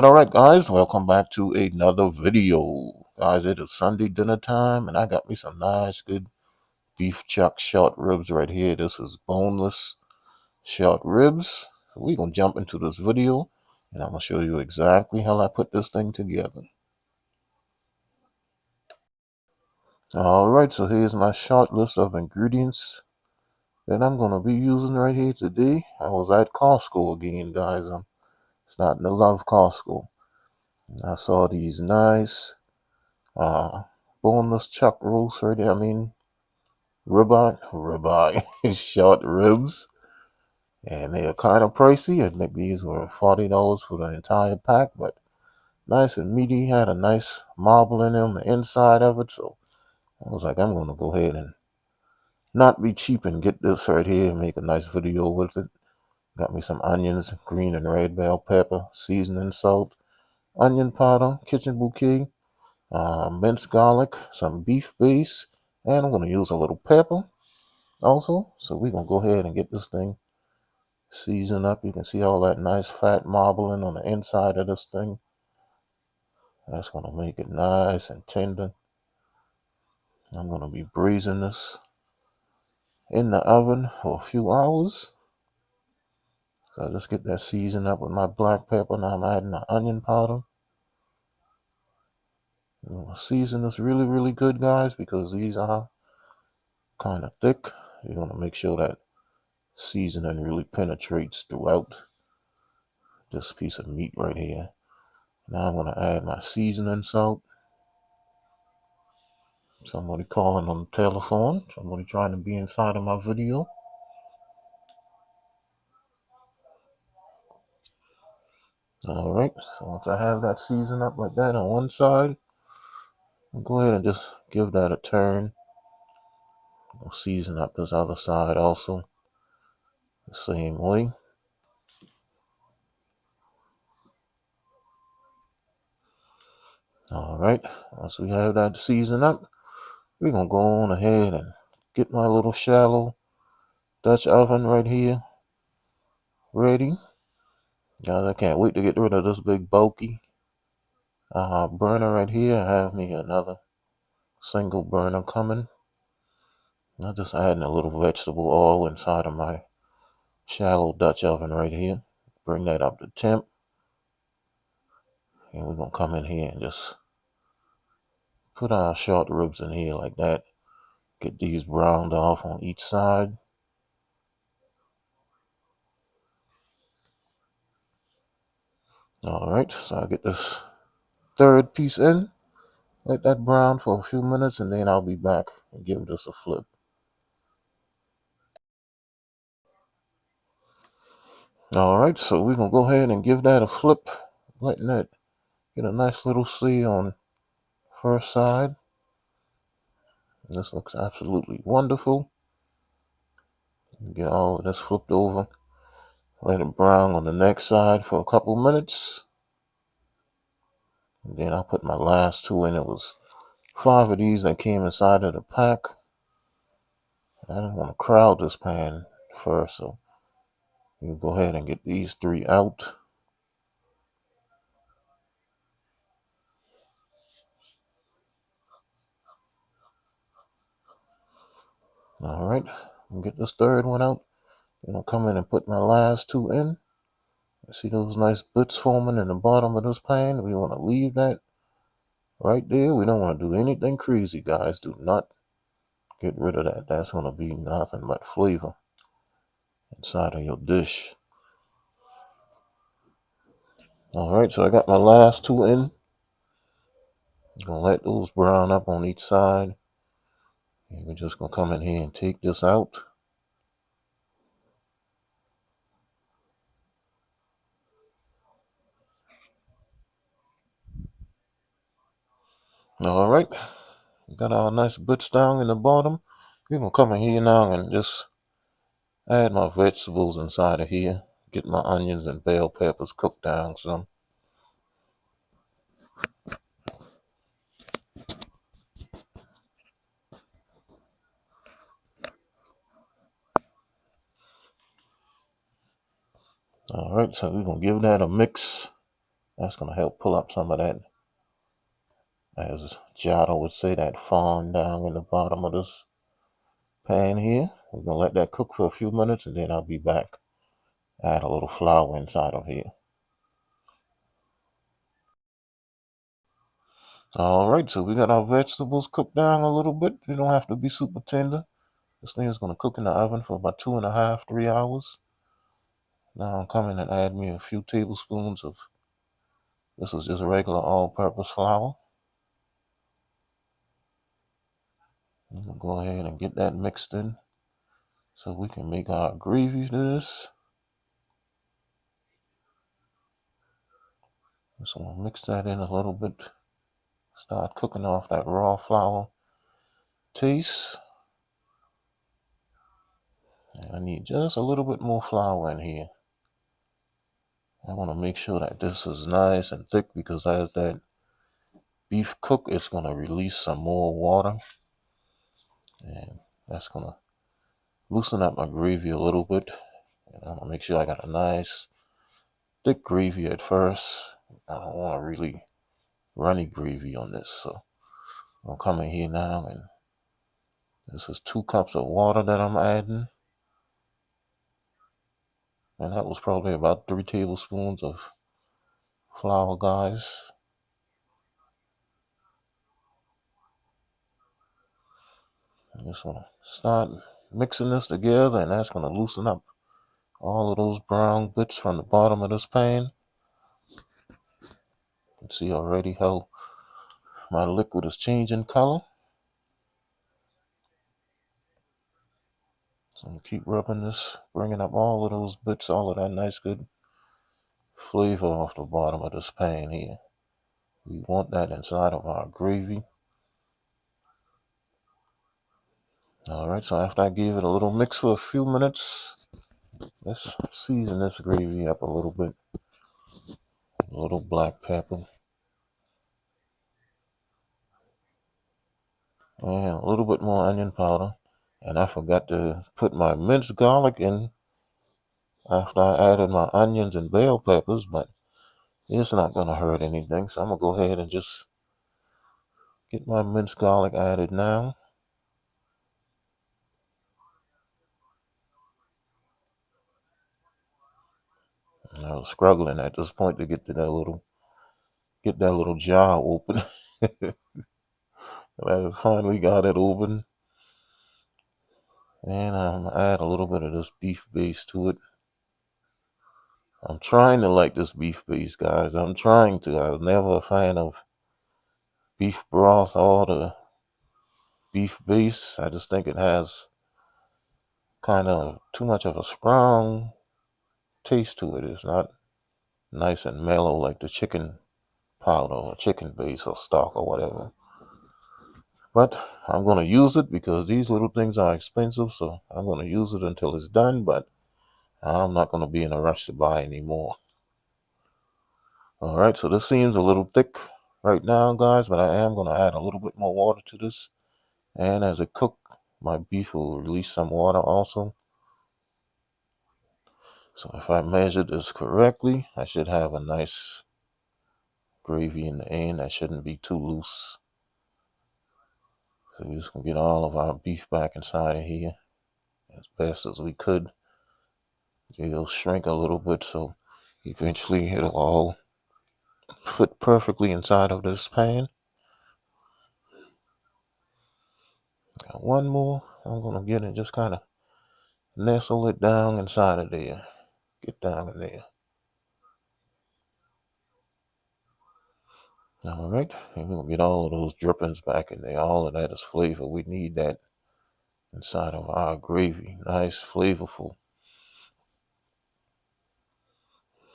All right, guys. Welcome back to another video. Guys, it is Sunday dinner time, and I got me some nice, good beef chuck short ribs right here. This is boneless short ribs. So we're going to jump into this video, and I'm going to show you exactly how I put this thing together. Alright, so here's my short list of ingredients that I'm going to be using right here today. I was at Costco again, guys. I'm starting to love Costco. And I saw these nice uh, boneless chuck roast right there. I mean, ribeye, short ribs. And they are kind of pricey. I think these were $40 for the entire pack, but nice and meaty. Had a nice marble in them, the inside of it. So I was like, I'm going to go ahead and not be cheap and get this right here and make a nice video with it. Got me some onions, green and red bell pepper, seasoning salt, onion powder, kitchen bouquet, minced garlic, some beef base, and I'm going to use a little pepper also. So we're going to go ahead and get this thing seasoned up. You can see all that nice fat marbling on the inside of this thing. That's going to make it nice and tender. I'm going to be braising this in the oven for a few hours. So I just get that seasoned up with my black pepper. Now I'm adding my onion powder. I'm going to season this really, really good, guys, because these are kind of thick. You're going to make sure that seasoning really penetrates throughout this piece of meat right here. Now I'm going to add my seasoning salt. Somebody calling on the telephone. Somebody trying to be inside of my video. Alright, so once I have that seasoned up like that on one side, I'll go ahead and just give that a turn. I'll season up this other side also the same way. Alright, once we have that seasoned up, we're going to go on ahead and get my little shallow Dutch oven right here ready. Guys, I can't wait to get rid of this big bulky burner right here. I have me another single burner coming. I'm just adding a little vegetable oil inside of my shallow Dutch oven right here. Bring that up to temp. And we're going to come in here and just put our short ribs in here like that. Get these browned off on each side. Alright, so I'll get this third piece in. Let that brown for a few minutes and then I'll be back and give this a flip. Alright, so we're going to go ahead and give that a flip. Letting that get a nice little see on first side. And this looks absolutely wonderful. Get all of this flipped over. Let it brown on the next side for a couple minutes. And then I'll put my last two in. It was 5 of these that came inside of the pack. I didn't want to crowd this pan first, so you go ahead and get these 3 out. Alright, get this third one out. Then I'll come in and put my last 2 in. See those nice bits forming in the bottom of this pan? We want to leave that right there. We don't want to do anything crazy, guys. Do not get rid of that. That's going to be nothing but flavor inside of your dish. Alright, so I got my last 2 in. I'm going to let those brown up on each side. And we're just going to come in here and take this out. Alright, we got our nice bits down in the bottom. We're going to come in here now and just add my vegetables inside of here. Get my onions and bell peppers cooked down some. Alright, so we're going to give that a mix That's going to help pull up some of that, as Giada would say, that fawn down in the bottom of this pan here. We're going to let that cook for a few minutes and then I'll be back. Add a little flour inside of here. Alright, so we got our vegetables cooked down a little bit. They don't have to be super tender. This thing is going to cook in the oven for about 2.5, 3 hours. Now I'm coming and add me a few tablespoons of, this is just regular all-purpose flour. I'm going to go ahead and get that mixed in so we can make our gravy to this. So we'll mix that in a little bit. Start cooking off that raw flour taste. And I need just a little bit more flour in here. I want to make sure that this is nice and thick because as that beef cook, it's going to release some more water. And that's going to loosen up my gravy a little bit. And I'm going to make sure I got a nice thick gravy at first. I don't want a really runny gravy on this. So I'll come in here now, and this is 2 cups of water that I'm adding. And that was probably about 3 tablespoons of flour, guys. I just want to start mixing this together, and that's going to loosen up all of those brown bits from the bottom of this pan. You can see already how my liquid is changing color. So I'm going to keep rubbing this, bringing up all of those bits, all of that nice good flavor off the bottom of this pan here. We want that inside of our gravy. Alright, so after I gave it a little mix for a few minutes, let's season this gravy up a little bit. A little black pepper. And a little bit more onion powder. And I forgot to put my minced garlic in after I added my onions and bell peppers, but it's not going to hurt anything. So I'm going to go ahead and just get my minced garlic added now. And I was struggling at this point to get to that little jar open. I finally got it open. And I'm going to add a little bit of this beef base to it. I'm trying to like this beef base, guys. I'm trying to. I was never a fan of beef broth or the beef base. I just think it has kind of too much of a strong taste to it. It's not nice and mellow like the chicken powder or chicken base or stock or whatever. But I'm going to use it because these little things are expensive, so I'm going to use it until it's done, but I'm not going to be in a rush to buy anymore. Alright, so this seems a little thick right now, guys, but I am going to add a little bit more water to this. And as it cooks, my beef will release some water also. So if I measured this correctly, I should have a nice gravy in the end. That shouldn't be too loose. So we're just going to get all of our beef back inside of here as best as we could. It'll shrink a little bit, so eventually it'll all fit perfectly inside of this pan. Got one more. I'm going to get it, just kind of nestle it down inside of there. Get down in there. Alright, and we're going to get all of those drippings back in there. All of that is flavor. We need that inside of our gravy. Nice, flavorful.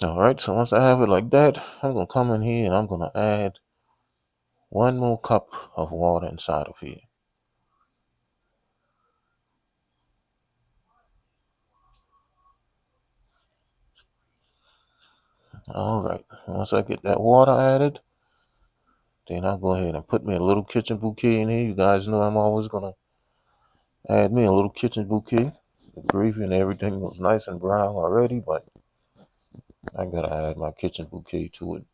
Alright, so once I have it like that, I'm going to come in here and I'm going to add 1 more cup of water inside of here. Alright, once I get that water added, then I'll go ahead and put me a little kitchen bouquet in here. You guys know I'm always going to add me a little kitchen bouquet. The gravy and everything was nice and brown already, but I got to add my kitchen bouquet to it.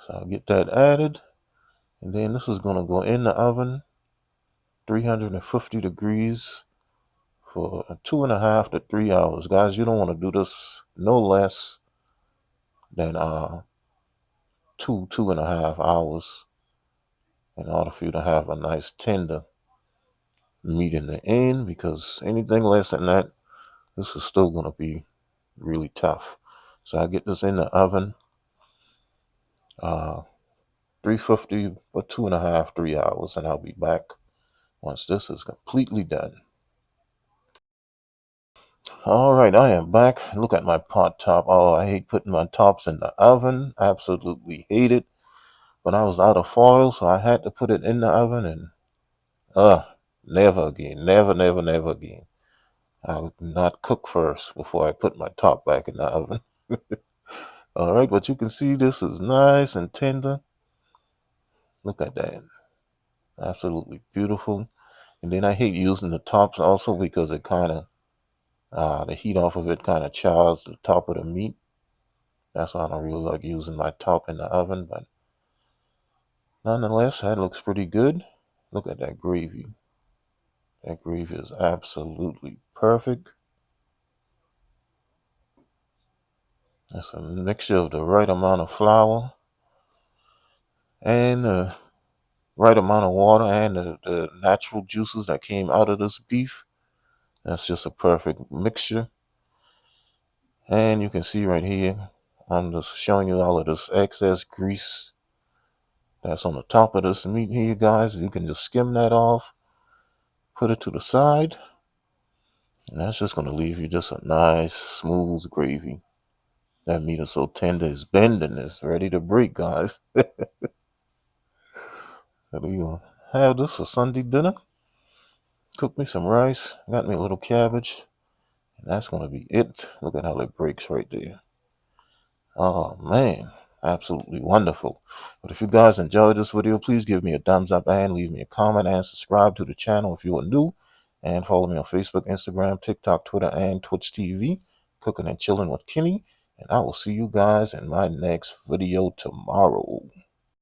So I'll get that added. And then this is going to go in the oven, 350 degrees for 2.5 to 3 hours. Guys, you don't want to do this no less than 2.5 hours in order for you to have a nice tender meat in the end, because anything less than that, this is still going to be really tough. So I get this in the oven, uh, 350 for 2.5, 3 hours, and I'll be back once this is completely done. All right, I am back. Look at my pot top. Oh, I hate putting my tops in the oven. Absolutely hate it. But I was out of foil, so I had to put it in the oven, and uh, never again. Never, never, never again. I would not cook first before I put my top back in the oven. All right, but you can see this is nice and tender. Look at that. Absolutely beautiful. And then I hate using the tops also because it kind of, the heat off of it kind of chars the top of the meat. That's why I don't really like using my top in the oven, but nonetheless, that looks pretty good. Look at that gravy. That gravy is absolutely perfect. That's a mixture of the right amount of flour and the right amount of water and the natural juices that came out of this beef. That's just a perfect mixture. And you can see right here, I'm just showing you all of this excess grease that's on the top of this meat here, guys. You can just skim that off, put it to the side, and that's just going to leave you just a nice, smooth gravy. That meat is so tender, it's bending, it's ready to break, guys. We're going to have this for Sunday dinner. Cook me some rice, got me a little cabbage, and that's going to be it. Look at how it breaks right there. Oh man, absolutely wonderful. But if you guys enjoyed this video, please give me a thumbs up and leave me a comment and subscribe to the channel if you are new. And follow me on Facebook, Instagram, TikTok, Twitter, and Twitch TV, Cooking and Chilling with Kenny. And I will see you guys in my next video tomorrow.